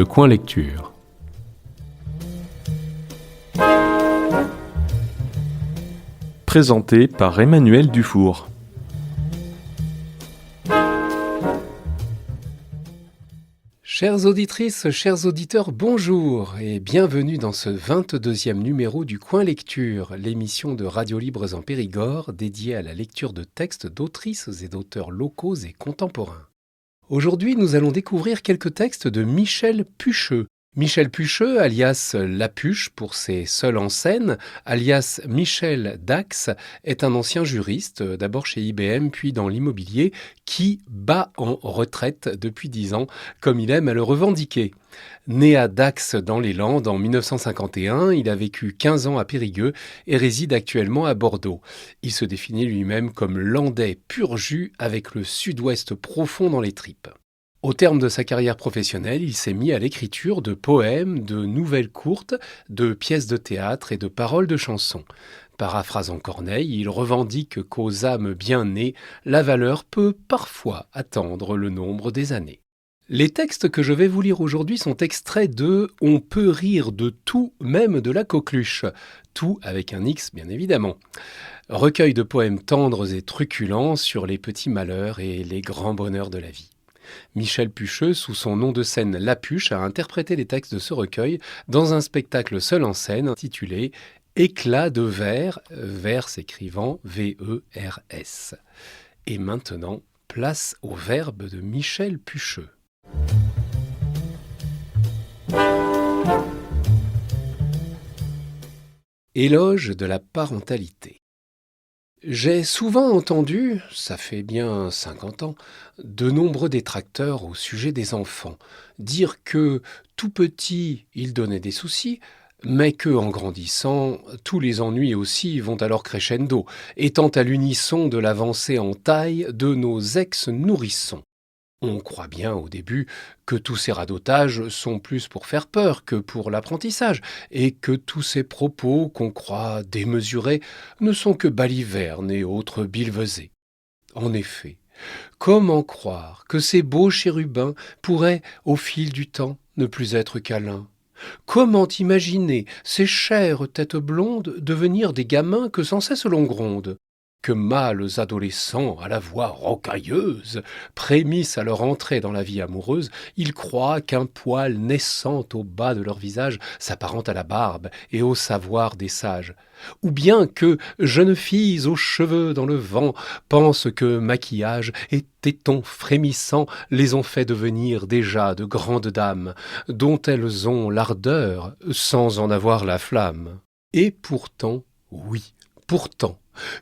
Le coin lecture. Présenté par Emmanuel Dufour. Chères auditrices, chers auditeurs, bonjour et bienvenue dans ce 22e numéro du Coin Lecture, l'émission de Radio Libres en Périgord dédiée à la lecture de textes d'autrices et d'auteurs locaux et contemporains. Aujourd'hui, nous allons découvrir quelques textes de Michel Pucheux. Michel Pucheux, alias Lapuche pour ses seuls en scène, alias Michel Dax, est un ancien juriste, d'abord chez IBM puis dans l'immobilier, qui bat en retraite depuis 10 ans, comme il aime à le revendiquer. Né à Dax dans les Landes en 1951, il a vécu 15 ans à Périgueux et réside actuellement à Bordeaux. Il se définit lui-même comme landais pur jus avec le sud-ouest profond dans les tripes. Au terme de sa carrière professionnelle, il s'est mis à l'écriture de poèmes, de nouvelles courtes, de pièces de théâtre et de paroles de chansons. Paraphrasant Corneille, il revendique qu'aux âmes bien nées, la valeur peut parfois attendre le nombre des années. Les textes que je vais vous lire aujourd'hui sont extraits de « On peut rire de tout, même de la coqueluche ». Tout avec un X, bien évidemment. Recueil de poèmes tendres et truculents sur les petits malheurs et les grands bonheurs de la vie. Michel Pucheux, sous son nom de scène Lapuche, a interprété les textes de ce recueil dans un spectacle seul en scène intitulé « Éclat de vers », vers s'écrivant V-E-R-S. Et maintenant, place au verbe de Michel Pucheux. Éloge de la parentalité. J'ai souvent entendu, ça fait bien 50 ans, de nombreux détracteurs au sujet des enfants, dire que, tout petit, ils donnaient des soucis, mais que, en grandissant, tous les ennuis aussi vont alors crescendo, étant à l'unisson de l'avancée en taille de nos ex-nourrissons. On croit bien au début que tous ces radotages sont plus pour faire peur que pour l'apprentissage, et que tous ces propos qu'on croit démesurés ne sont que balivernes et autres billevesées. En effet, comment croire que ces beaux chérubins pourraient, au fil du temps, ne plus être câlins ? Comment imaginer ces chères têtes blondes devenir des gamins que sans cesse l'on gronde ? Que mâles adolescents à la voix rocailleuse prémissent à leur entrée dans la vie amoureuse, ils croient qu'un poil naissant au bas de leur visage s'apparente à la barbe et au savoir des sages. Ou bien que jeunes filles aux cheveux dans le vent pensent que maquillage et tétons frémissants les ont fait devenir déjà de grandes dames, dont elles ont l'ardeur sans en avoir la flamme. Et pourtant, oui, pourtant,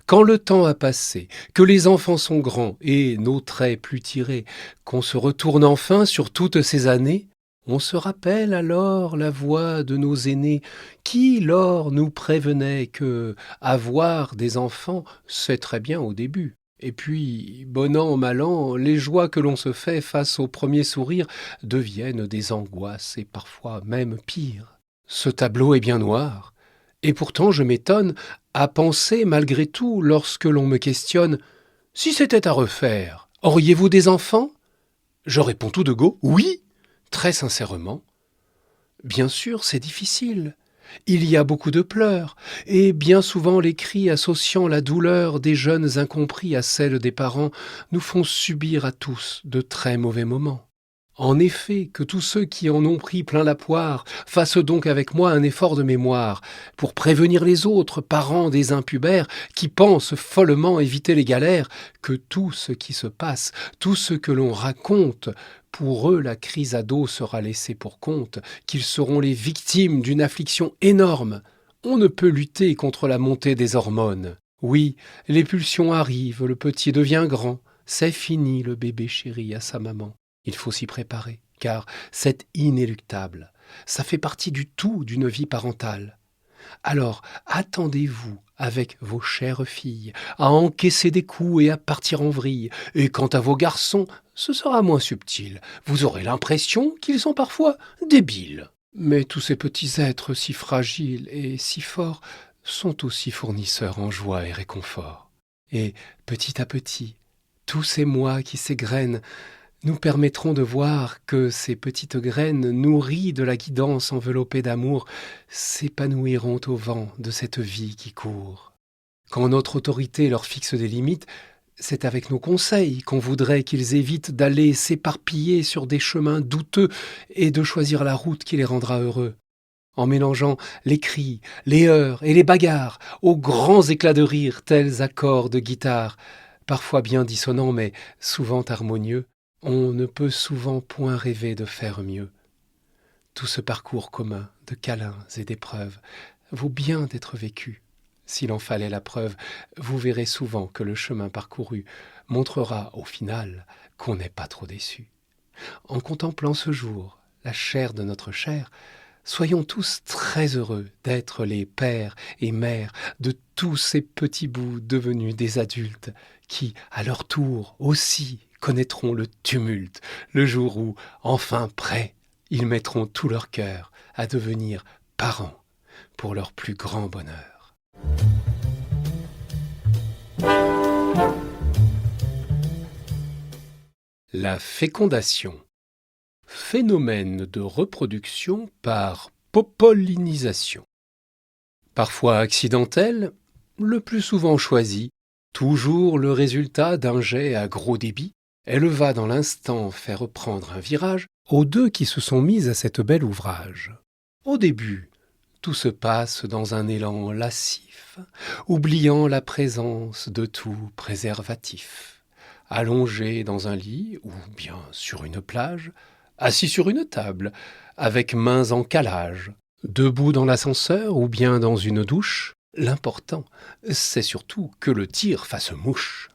quand le temps a passé, que les enfants sont grands et nos traits plus tirés, qu'on se retourne enfin sur toutes ces années, on se rappelle alors la voix de nos aînés qui, lors, nous prévenaient que avoir des enfants, c'est très bien au début. Et puis, bon an, mal an, les joies que l'on se fait face au premier sourire deviennent des angoisses et parfois même pire. Ce tableau est bien noir. Et pourtant, je m'étonne à penser malgré tout, lorsque l'on me questionne « Si c'était à refaire, auriez-vous des enfants ?» Je réponds tout de go « Oui !» Très sincèrement. Bien sûr, c'est difficile. Il y a beaucoup de pleurs, et bien souvent les cris associant la douleur des jeunes incompris à celle des parents nous font subir à tous de très mauvais moments. En effet, que tous ceux qui en ont pris plein la poire fassent donc avec moi un effort de mémoire pour prévenir les autres parents des impubères qui pensent follement éviter les galères, que tout ce qui se passe, tout ce que l'on raconte, pour eux la crise à dos sera laissée pour compte, qu'ils seront les victimes d'une affliction énorme. On ne peut lutter contre la montée des hormones. Oui, les pulsions arrivent, le petit devient grand, c'est fini le bébé chéri à sa maman. Il faut s'y préparer, car c'est inéluctable. Ça fait partie du tout d'une vie parentale. Alors, attendez-vous, avec vos chères filles, à encaisser des coups et à partir en vrille. Et quant à vos garçons, ce sera moins subtil. Vous aurez l'impression qu'ils sont parfois débiles. Mais tous ces petits êtres si fragiles et si forts sont aussi fournisseurs en joie et réconfort. Et petit à petit, tous ces mois qui s'égrènent nous permettront de voir que ces petites graines, nourries de la guidance enveloppée d'amour, s'épanouiront au vent de cette vie qui court. Quand notre autorité leur fixe des limites, c'est avec nos conseils qu'on voudrait qu'ils évitent d'aller s'éparpiller sur des chemins douteux et de choisir la route qui les rendra heureux. En mélangeant les cris, les heurts et les bagarres aux grands éclats de rire tels accords de guitare, parfois bien dissonants mais souvent harmonieux, on ne peut souvent point rêver de faire mieux. Tout ce parcours commun de câlins et d'épreuves vaut bien d'être vécu. S'il en fallait la preuve, vous verrez souvent que le chemin parcouru montrera au final qu'on n'est pas trop déçu. En contemplant ce jour, la chair de notre chair, soyons tous très heureux d'être les pères et mères de tous ces petits bouts devenus des adultes qui, à leur tour aussi, connaîtront le tumulte, le jour où, enfin prêts, ils mettront tout leur cœur à devenir parents pour leur plus grand bonheur. La fécondation. Phénomène de reproduction par pollinisation. Parfois accidentel, le plus souvent choisi, toujours le résultat d'un jet à gros débit, elle va dans l'instant faire prendre un virage aux deux qui se sont mis à cette belle ouvrage. Au début, tout se passe dans un élan lascif, oubliant la présence de tout préservatif. Allongé dans un lit ou bien sur une plage, assis sur une table, avec mains en calage, debout dans l'ascenseur ou bien dans une douche, l'important, c'est surtout que le tir fasse mouche.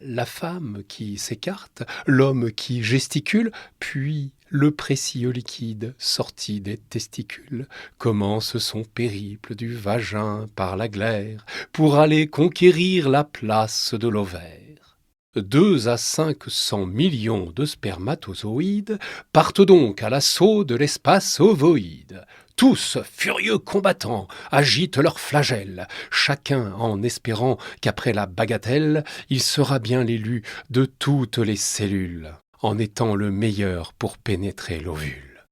La femme qui s'écarte, l'homme qui gesticule, puis le précieux liquide sorti des testicules commence son périple du vagin par la glaire pour aller conquérir la place de l'ovaire. 2 à 500 millions de spermatozoïdes partent donc à l'assaut de l'espace ovoïde. Tous, furieux combattants, agitent leurs flagelles, chacun en espérant qu'après la bagatelle, il sera bien l'élu de toutes les cellules, en étant le meilleur pour pénétrer l'ovule.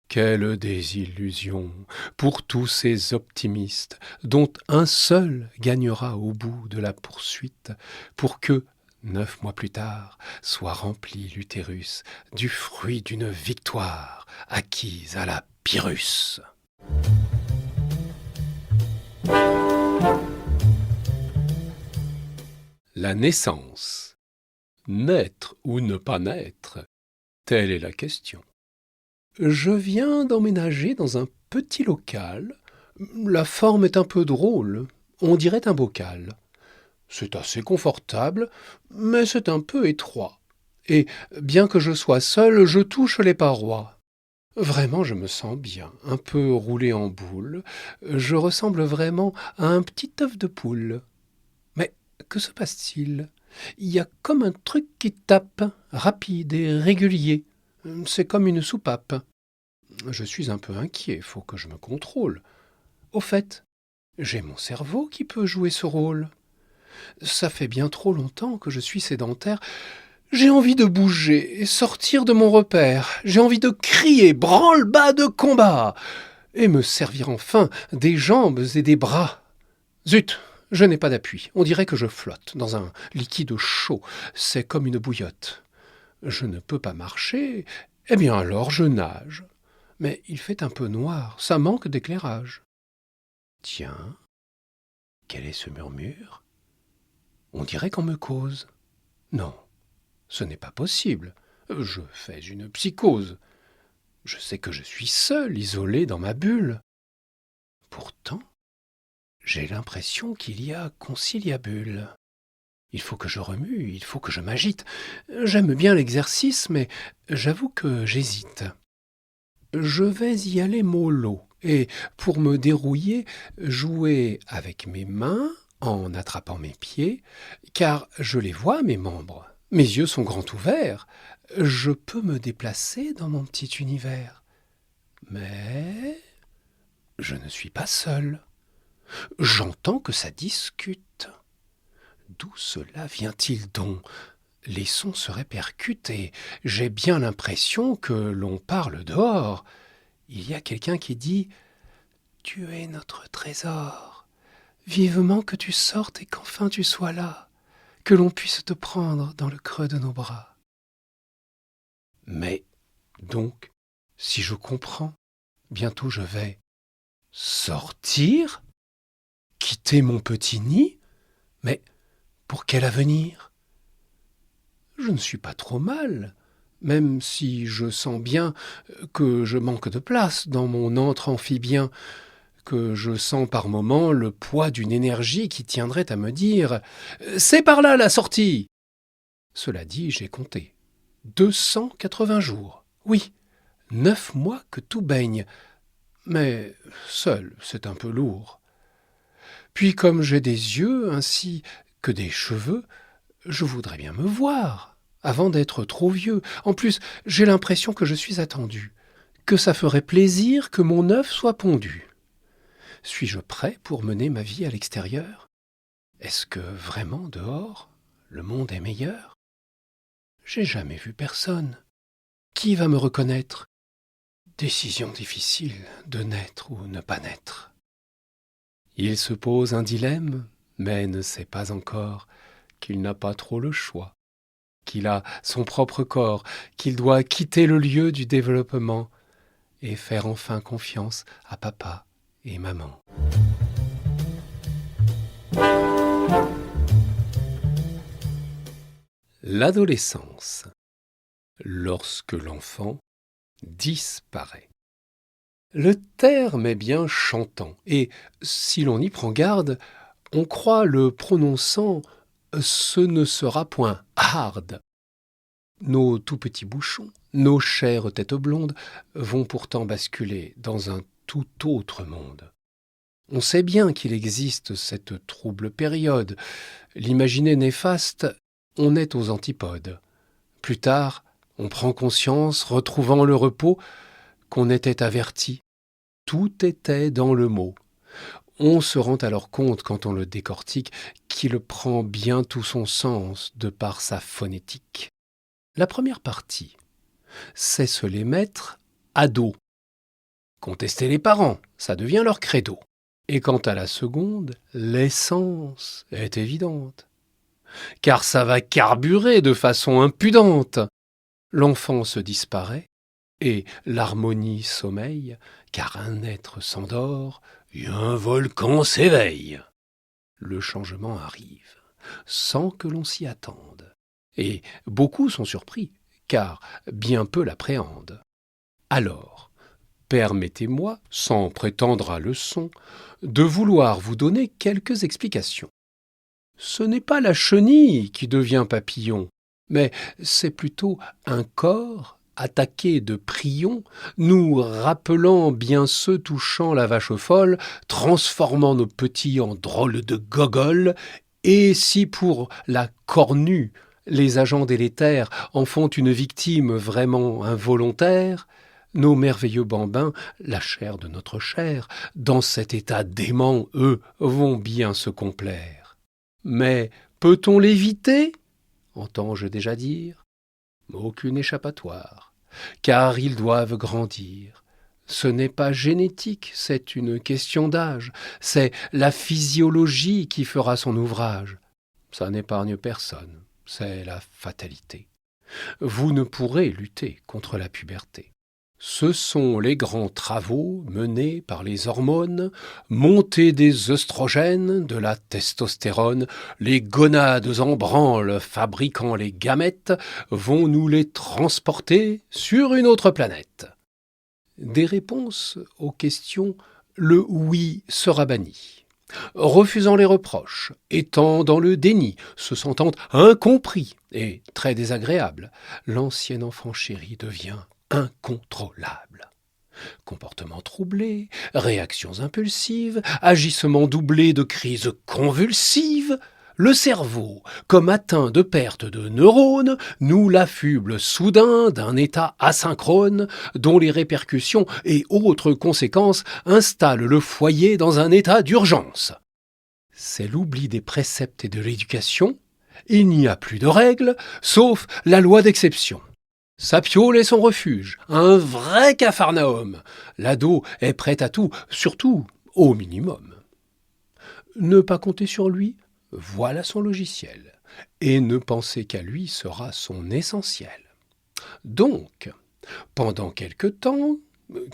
Quelle désillusion pour tous ces optimistes, dont un seul gagnera au bout de la poursuite, pour que, 9 mois plus tard, soit rempli l'utérus du fruit d'une victoire acquise à la Pyrrhus. La naissance. Naître ou ne pas naître, telle est la question. Je viens d'emménager dans un petit local. La forme est un peu drôle, on dirait un bocal. C'est assez confortable, mais c'est un peu étroit. Et, bien que je sois seul, je touche les parois. Vraiment, je me sens bien, un peu roulé en boule. Je ressemble vraiment à un petit œuf de poule. Mais que se passe-t-il? Il y a comme un truc qui tape, rapide et régulier. C'est comme une soupape. Je suis un peu inquiet, faut que je me contrôle. Au fait, j'ai mon cerveau qui peut jouer ce rôle. Ça fait bien trop longtemps que je suis sédentaire. J'ai envie de bouger et sortir de mon repère. J'ai envie de crier branle-bas de combat et me servir enfin des jambes et des bras. Zut, je n'ai pas d'appui. On dirait que je flotte dans un liquide chaud. C'est comme une bouillotte. Je ne peux pas marcher. Eh bien alors je nage. Mais il fait un peu noir, ça manque d'éclairage. Tiens, quel est ce murmure? On dirait qu'on me cause. Non. Ce n'est pas possible. Je fais une psychose. Je sais que je suis seul, isolé dans ma bulle. Pourtant, j'ai l'impression qu'il y a conciliabule. Il faut que je remue, il faut que je m'agite. J'aime bien l'exercice, mais j'avoue que j'hésite. Je vais y aller mollo, et pour me dérouiller, jouer avec mes mains en attrapant mes pieds, car je les vois, mes membres. Mes yeux sont grands ouverts. Je peux me déplacer dans mon petit univers. Mais je ne suis pas seul. J'entends que ça discute. D'où cela vient-il donc? les sons se répercutent et j'ai bien l'impression que l'on parle dehors. Il y a quelqu'un qui dit « Tu es notre trésor. Vivement que tu sortes et qu'enfin tu sois là, que l'on puisse te prendre dans le creux de nos bras. » Mais, donc, si je comprends, bientôt je vais sortir, quitter mon petit nid, mais pour quel avenir? Je ne suis pas trop mal, même si je sens bien que je manque de place dans mon antre amphibien, que je sens par moments le poids d'une énergie qui tiendrait à me dire « C'est par là la sortie !» Cela dit, j'ai compté. 280 jours, oui, 9 mois que tout baigne, mais seul, c'est un peu lourd. Puis comme j'ai des yeux ainsi que des cheveux, je voudrais bien me voir, avant d'être trop vieux. En plus, j'ai l'impression que je suis attendu, que ça ferait plaisir que mon œuf soit pondu. Suis-je prêt pour mener ma vie à l'extérieur? Est-ce que vraiment dehors, le monde est meilleur? J'ai jamais vu personne. Qui va me reconnaître? Décision difficile de naître ou ne pas naître. Il se pose un dilemme, mais ne sait pas encore qu'il n'a pas trop le choix, qu'il a son propre corps, qu'il doit quitter le lieu du développement et faire enfin confiance à papa et maman. L'adolescence, lorsque l'enfant disparaît. Le terme est bien chantant, et si l'on y prend garde, on croit le prononçant « ce ne sera point hard ». Nos tout petits bouchons, nos chères têtes blondes vont pourtant basculer dans un tout autre monde. On sait bien qu'il existe cette trouble période. L'imaginer néfaste, on est aux antipodes. Plus tard, on prend conscience, retrouvant le repos, qu'on était averti. Tout était dans le mot. On se rend alors compte, quand on le décortique, qu'il prend bien tout son sens de par sa phonétique. La première partie, c'est se les mettre à dos. Contester les parents, ça devient leur credo. Et quant à la seconde, l'essence est évidente. Car ça va carburer de façon impudente. L'enfant se disparaît et l'harmonie sommeille, car un être s'endort et un volcan s'éveille. Le changement arrive, sans que l'on s'y attende. Et beaucoup sont surpris, car bien peu l'appréhendent. Alors, permettez-moi, sans prétendre à leçon, de vouloir vous donner quelques explications. Ce n'est pas la chenille qui devient papillon, mais c'est plutôt un corps attaqué de prions, nous rappelant bien ceux touchant la vache folle, transformant nos petits en drôles de gogoles, et si pour la cornue, les agents délétères en font une victime vraiment involontaire, nos merveilleux bambins, la chair de notre chair, dans cet état dément, eux, vont bien se complaire. Mais peut-on l'éviter? Entends-je déjà dire? Aucune échappatoire, car ils doivent grandir. Ce n'est pas génétique, c'est une question d'âge, c'est la physiologie qui fera son ouvrage. Ça n'épargne personne, c'est la fatalité. Vous ne pourrez lutter contre la puberté. Ce sont les grands travaux menés par les hormones, montée des œstrogènes, de la testostérone, les gonades en branle fabriquant les gamètes vont nous les transporter sur une autre planète. Des réponses aux questions, le oui sera banni. Refusant les reproches, étant dans le déni, se sentant incompris et très désagréable, l'ancien enfant chéri devient incontrôlable. Comportements troublés, réactions impulsives, agissements doublés de crises convulsives, le cerveau, comme atteint de perte de neurones, nous l'affuble soudain d'un état asynchrone dont les répercussions et autres conséquences installent le foyer dans un état d'urgence. C'est l'oubli des préceptes et de l'éducation, Il n'y a plus de règles, sauf la loi d'exception. Sa piaule est son refuge, un vrai capharnaüm. L'ado est prêt à tout, surtout au minimum. Ne pas compter sur lui, voilà son logiciel. Et ne penser qu'à lui sera son essentiel. Donc, pendant quelque temps,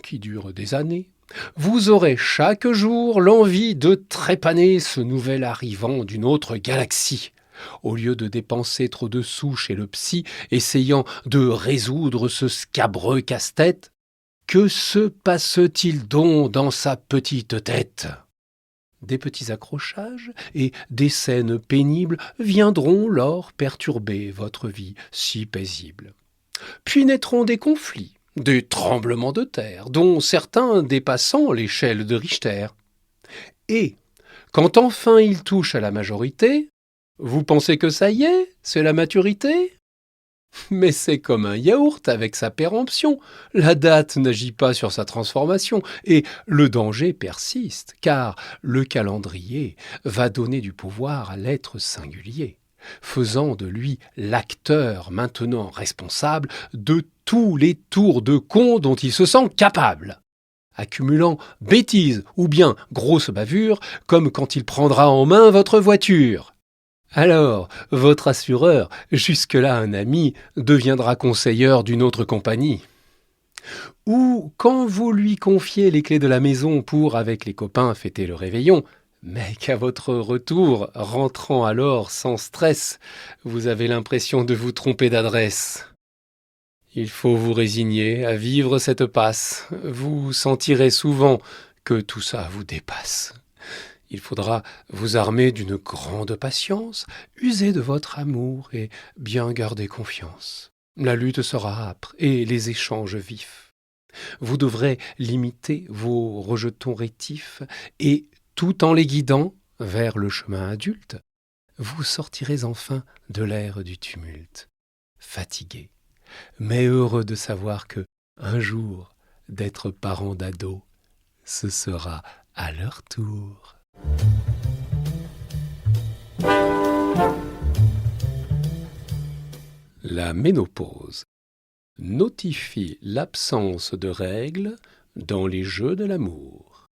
qui dure des années, vous aurez chaque jour l'envie de trépaner ce nouvel arrivant d'une autre galaxie. Au lieu de dépenser trop de sous chez le psy, essayant de résoudre ce scabreux casse-tête, que se passe-t-il donc dans sa petite tête ? Des petits accrochages et des scènes pénibles viendront lors perturber votre vie si paisible. Puis naîtront des conflits, des tremblements de terre, dont certains dépassant l'échelle de Richter. Et, quand enfin il touche à la majorité, vous pensez que ça y est, c'est la maturité ? Mais c'est comme un yaourt avec sa péremption. La date n'agit pas sur sa transformation et le danger persiste, car le calendrier va donner du pouvoir à l'être singulier, faisant de lui l'acteur maintenant responsable de tous les tours de con dont il se sent capable, accumulant bêtises ou bien grosses bavures, comme quand il prendra en main votre voiture. Alors, votre assureur, jusque-là un ami, deviendra conseilleur d'une autre compagnie. Ou quand vous lui confiez les clés de la maison pour, avec les copains, fêter le réveillon, mais qu'à votre retour, rentrant alors sans stress, vous avez l'impression de vous tromper d'adresse. Il faut vous résigner à vivre cette passe. Vous sentirez souvent que tout ça vous dépasse. Il faudra vous armer d'une grande patience, user de votre amour et bien garder confiance. La lutte sera âpre et les échanges vifs. Vous devrez limiter vos rejetons rétifs et, tout en les guidant vers le chemin adulte, vous sortirez enfin de l'ère du tumulte, fatigué, mais heureux de savoir que, un jour, d'être parent d'ado, ce sera à leur tour. La ménopause notifie l'absence de règles dans les jeux de l'amour.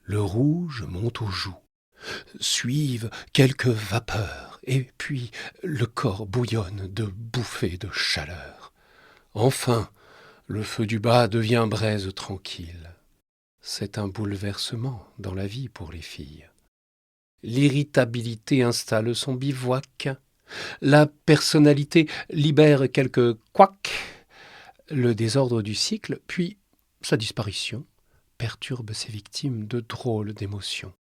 Le rouge monte aux joues, suivent quelques vapeurs, et puis le corps bouillonne de bouffées de chaleur. Enfin, le feu du bas devient braise tranquille. C'est un bouleversement dans la vie pour les filles. L'irritabilité installe son bivouac. La personnalité libère quelques couacs. Le désordre du cycle, puis sa disparition, perturbe ses victimes de drôles d'émotions.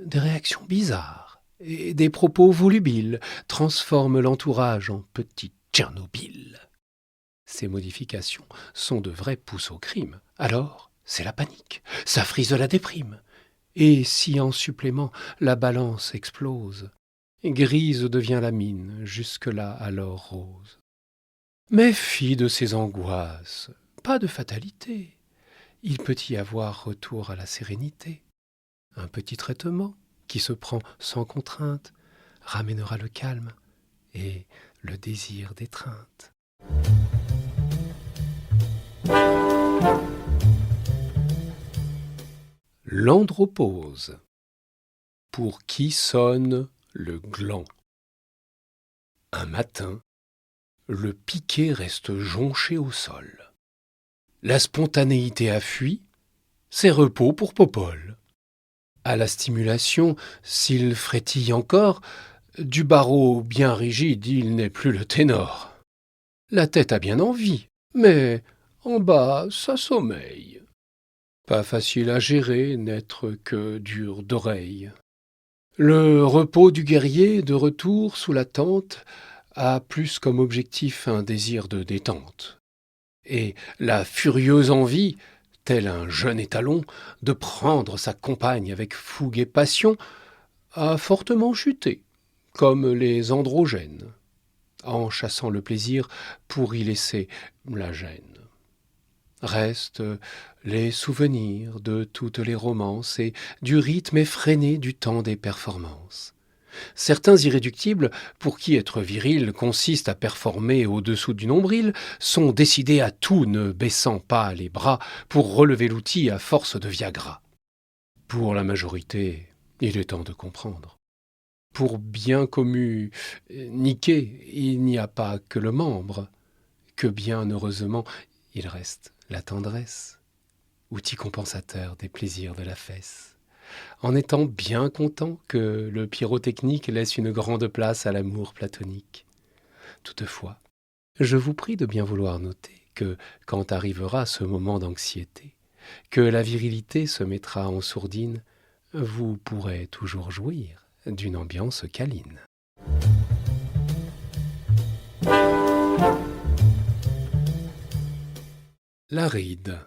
Des réactions bizarres et des propos volubiles transforment l'entourage en petit Tchernobyl. Ces modifications sont de vrais pousses au crime. Alors, c'est la panique, ça frise la déprime. Et si en supplément la balance explose, grise devient la mine, jusque-là alors rose. Méfie de ces angoisses, pas de fatalité. Il peut y avoir retour à la sérénité. Un petit traitement qui se prend sans contrainte ramènera le calme et le désir d'étreinte. L'andropause. Pour qui sonne le gland. Un matin, le piquet reste jonché au sol. La spontanéité a fui, c'est repos pour Popol. À la stimulation, s'il frétille encore, du barreau bien rigide, il n'est plus le ténor. La tête a bien envie, mais en bas, ça sommeille. Pas facile à gérer, n'être que dur d'oreille. Le repos du guerrier, de retour sous la tente, a plus comme objectif un désir de détente. Et la furieuse envie, tel un jeune étalon, de prendre sa compagne avec fougue et passion, a fortement chuté, comme les androgènes, en chassant le plaisir pour y laisser la gêne. Restent les souvenirs de toutes les romances et du rythme effréné du temps des performances. Certains irréductibles, pour qui être viril consiste à performer au-dessous du nombril, sont décidés à tout ne baissant pas les bras pour relever l'outil à force de Viagra. Pour la majorité, il est temps de comprendre. Pour bien communiquer, il n'y a pas que le membre, que bien heureusement il reste la tendresse, outil compensateur des plaisirs de la fesse, en étant bien content que le pyrotechnique laisse une grande place à l'amour platonique. Toutefois, je vous prie de bien vouloir noter que, quand arrivera ce moment d'anxiété, que la virilité se mettra en sourdine, vous pourrez toujours jouir d'une ambiance câline. La ride,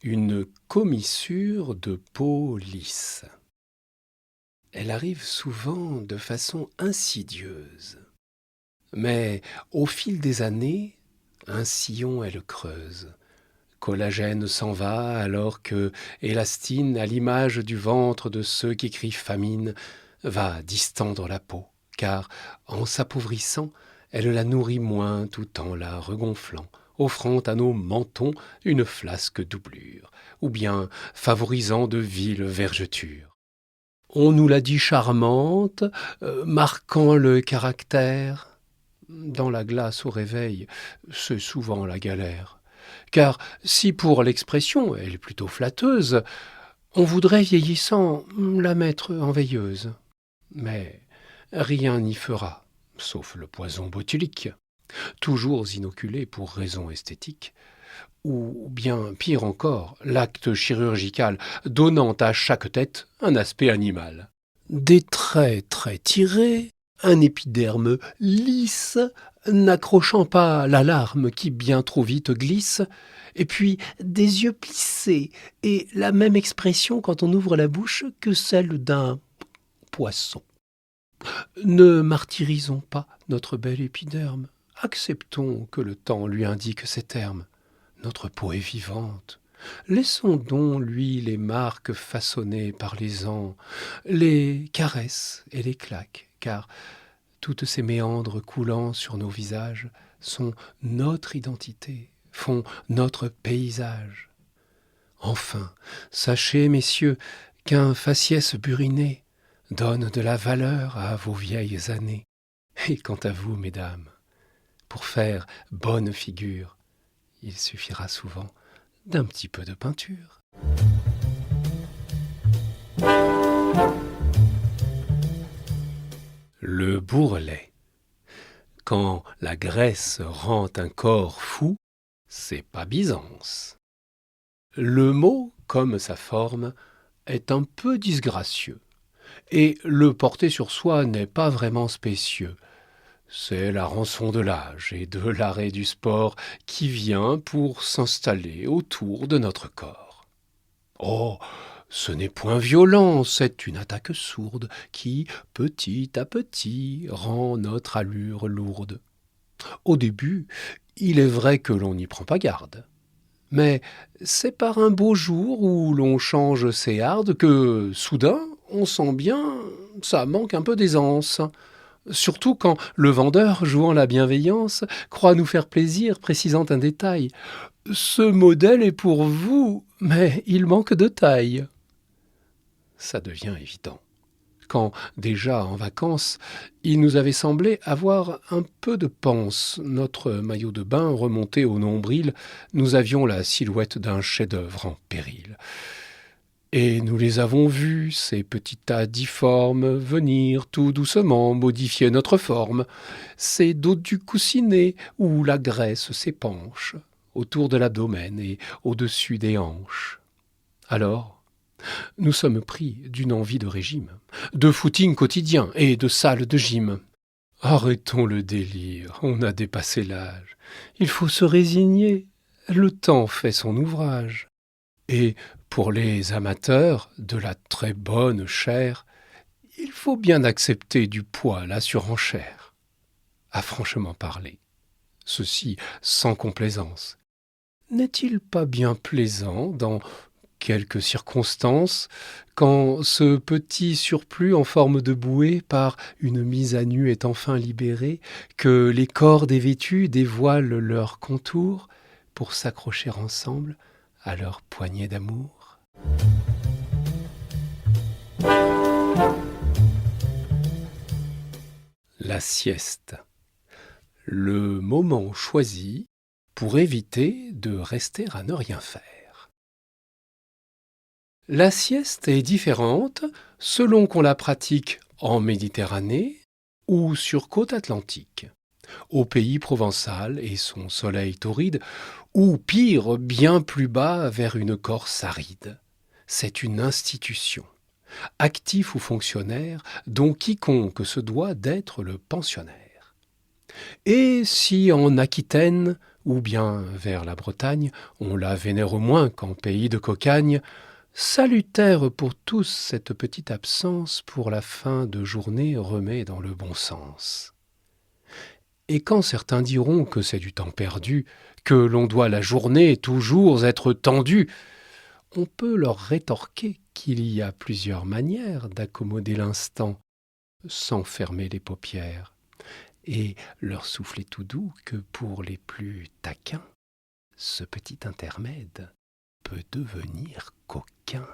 une commissure de peau lisse. Elle arrive souvent de façon insidieuse. Mais au fil des années, un sillon elle creuse. Collagène s'en va alors que élastine, à l'image du ventre de ceux qui crient famine, va distendre la peau, car en s'appauvrissant, elle la nourrit moins tout en la regonflant, offrant à nos mentons une flasque doublure, ou bien favorisant de viles vergetures. On nous l'a dit charmante, marquant le caractère. Dans la glace au réveil, c'est souvent la galère. Car si pour l'expression elle est plutôt flatteuse, on voudrait vieillissant la mettre en veilleuse. Mais rien n'y fera, sauf le poison botulique, toujours inoculé pour raison esthétique, ou bien pire encore, l'acte chirurgical donnant à chaque tête un aspect animal. Des traits très tirés, un épiderme lisse, n'accrochant pas l'alarme qui bien trop vite glisse, et puis des yeux plissés, et la même expression quand on ouvre la bouche que celle d'un poisson. Ne martyrisons pas notre bel épiderme, acceptons que le temps lui indique ses termes. Notre peau est vivante. Laissons donc lui les marques façonnées par les ans, les caresses et les claques, car toutes ces méandres coulant sur nos visages sont notre identité, font notre paysage. Enfin, sachez, messieurs, qu'un faciès buriné donne de la valeur à vos vieilles années. Et quant à vous, mesdames, pour faire bonne figure, il suffira souvent d'un petit peu de peinture. Le bourrelet. Quand la graisse rend un corps fou, c'est pas Byzance. Le mot, comme sa forme, est un peu disgracieux, et le porter sur soi n'est pas vraiment spécieux. C'est la rançon de l'âge et de l'arrêt du sport qui vient pour s'installer autour de notre corps. Oh, ce n'est point violent, c'est une attaque sourde qui, petit à petit, rend notre allure lourde. Au début, il est vrai que l'on n'y prend pas garde. Mais c'est par un beau jour où l'on change ses hardes que, soudain, on sent bien, ça manque un peu d'aisance. Surtout quand le vendeur, jouant la bienveillance, croit nous faire plaisir, précisant un détail. « Ce modèle est pour vous, mais il manque de taille. » Ça devient évident. Quand, déjà en vacances, il nous avait semblé avoir un peu de panse, notre maillot de bain remonté au nombril, nous avions la silhouette d'un chef-d'œuvre en péril. Et nous les avons vus, ces petits tas difformes, venir tout doucement modifier notre forme, ces dodus coussinets où la graisse s'épanche, autour de l'abdomen et au-dessus des hanches. Alors, nous sommes pris d'une envie de régime, de footing quotidien et de salle de gym. Arrêtons le délire, on a dépassé l'âge. Il faut se résigner, le temps fait son ouvrage. Et pour les amateurs de la très bonne chair, il faut bien accepter du poil à surenchère. À franchement parler, ceci sans complaisance. N'est-il pas bien plaisant dans quelques circonstances, quand ce petit surplus en forme de bouée par une mise à nu est enfin libéré, que les corps dévêtus dévoilent leurs contours pour s'accrocher ensemble à leur poignée d'amour. La sieste. Le moment choisi pour éviter de rester à ne rien faire. La sieste est différente selon qu'on la pratique en Méditerranée ou sur côte atlantique, au pays provençal et son soleil torride, ou pire, bien plus bas vers une Corse aride. C'est une institution, actif ou fonctionnaire, dont quiconque se doit d'être le pensionnaire. Et si en Aquitaine, ou bien vers la Bretagne, on la vénère moins qu'en pays de cocagne, salutaire pour tous cette petite absence pour la fin de journée remet dans le bon sens. Et quand certains diront que c'est du temps perdu, que l'on doit la journée toujours être tendue, on peut leur rétorquer qu'il y a plusieurs manières d'accommoder l'instant sans fermer les paupières, et leur souffler tout doux que pour les plus taquins, ce petit intermède peut devenir coquin.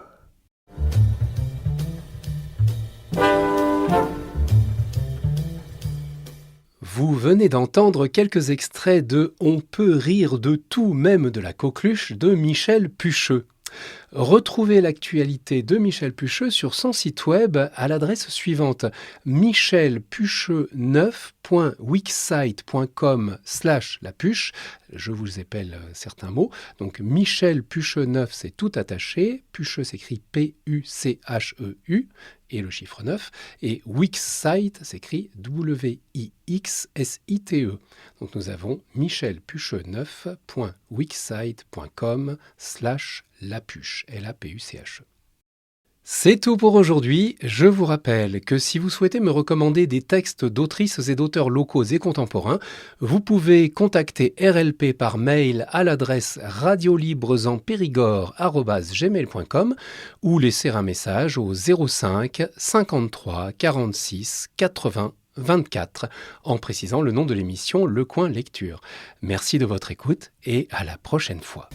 Vous venez d'entendre quelques extraits de On peut rire de tout, même de la coqueluche de Michel Pucheux. Retrouvez l'actualité de Michel Pucheux sur son site web à l'adresse suivante michelpucheux9.wixsite.com/lapuche. Je vous épelle certains mots. Donc Michel Pucheux 9, c'est tout attaché. Pucheux s'écrit P-U-C-H-E-U et le chiffre 9. Et Wixsite s'écrit W-I-X-S-I-T-E. Donc nous avons michelpucheux9.wixsite.com/lapuche, L-A-P-U-C-H-E. C'est tout pour aujourd'hui. Je vous rappelle que si vous souhaitez me recommander des textes d'autrices et d'auteurs locaux et contemporains, vous pouvez contacter RLP par mail à l'adresse radiolibresenpérigord@gmail.com ou laisser un message au 05 53 46 80 24 en précisant le nom de l'émission Le Coin Lecture. Merci de votre écoute et à la prochaine fois.